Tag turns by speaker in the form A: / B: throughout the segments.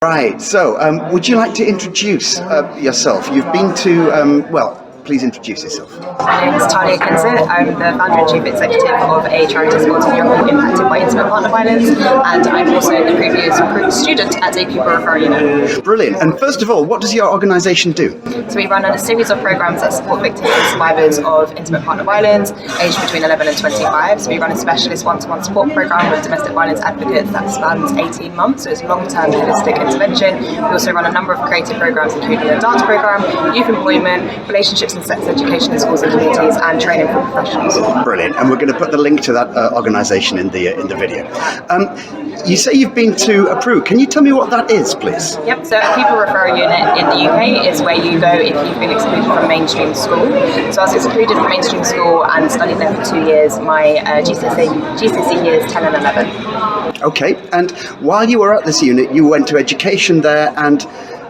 A: Right, so would you like to introduce yourself? You've been to, please introduce yourself.
B: My name is Talia Kensett. I'm the founder and chief executive of a charity supporting young people impacted by intimate partner violence, and I'm also the previous student at a Pupil Referral Unit.
A: Brilliant. And first of all, what does your organisation do?
B: So we run a series of programs that support victims and survivors of intimate partner violence, aged between 11 and 25. So we run a specialist one-to-one support program with domestic violence advocates that spans 18 months, so it's long-term holistic intervention. We also run a number of creative programs, including a dance program, youth employment, relationships and sex education in schools and communities, and training for professionals.
A: Brilliant. And we're going to put the link to that organisation in the video. You say you've been to a PRU. Can you tell me what that is, please?
B: Yep, so a Pupil Referral Unit in the UK is where you go if you've been excluded from mainstream school. So I was excluded from mainstream school and studied there for 2 years, my GCSE years 10 and 11.
A: Okay, and while you were at this unit, you went to education there, and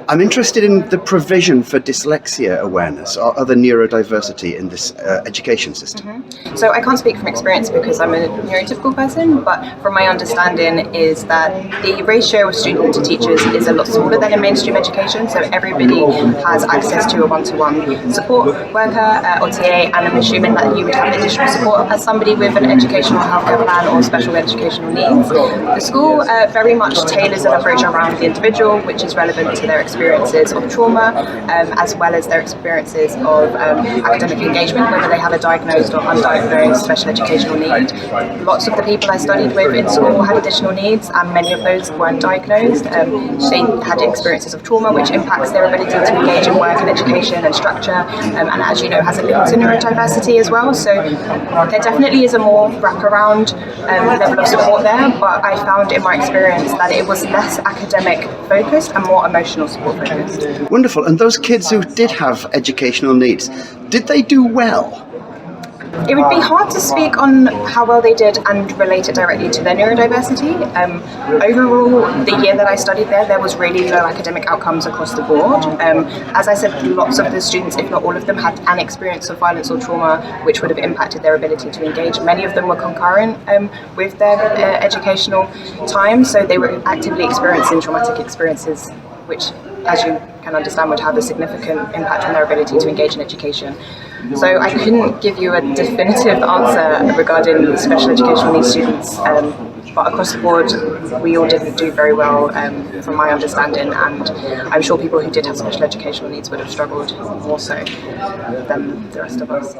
A: I'm interested in the provision for dyslexia awareness or other neurodiversity in this education system.
B: So I can't speak from experience because I'm a neurotypical person, but from my understanding is that the ratio of student to teachers is a lot smaller than in mainstream education, so everybody has access to a one-to-one support worker or TA, and I'm assuming that you would have additional support as somebody with an educational healthcare plan or special educational needs. The school very much tailors an approach around the individual, which is relevant to their experiences of trauma, as well as their experiences of academic engagement, whether they have a diagnosed or undiagnosed special educational need. Lots of the people I studied with in school had additional needs, and many of those weren't diagnosed. They had experiences of trauma, which impacts their ability to engage in work and education and structure, and as you know, has a link to neurodiversity as well. So there definitely is a more wraparound level of support there, but I found in my experience that it was less academic focused and more emotional support focused.
A: Wonderful. And those kids who did have educational needs, did they do well?
B: It would be hard to speak on how well they did and relate it directly to their neurodiversity. Overall, the year that I studied there was really low academic outcomes across the board. As I said, lots of the students, if not all of them, had an experience of violence or trauma which would have impacted their ability to engage. Many of them were concurrent with their educational time, so they were actively experiencing traumatic experiences, which, as you can understand, would have a significant impact on their ability to engage in education. So I couldn't give you a definitive answer regarding the special educational needs students, but across the board we all didn't do very well from my understanding, and I'm sure people who did have special educational needs would have struggled more so than the rest of us.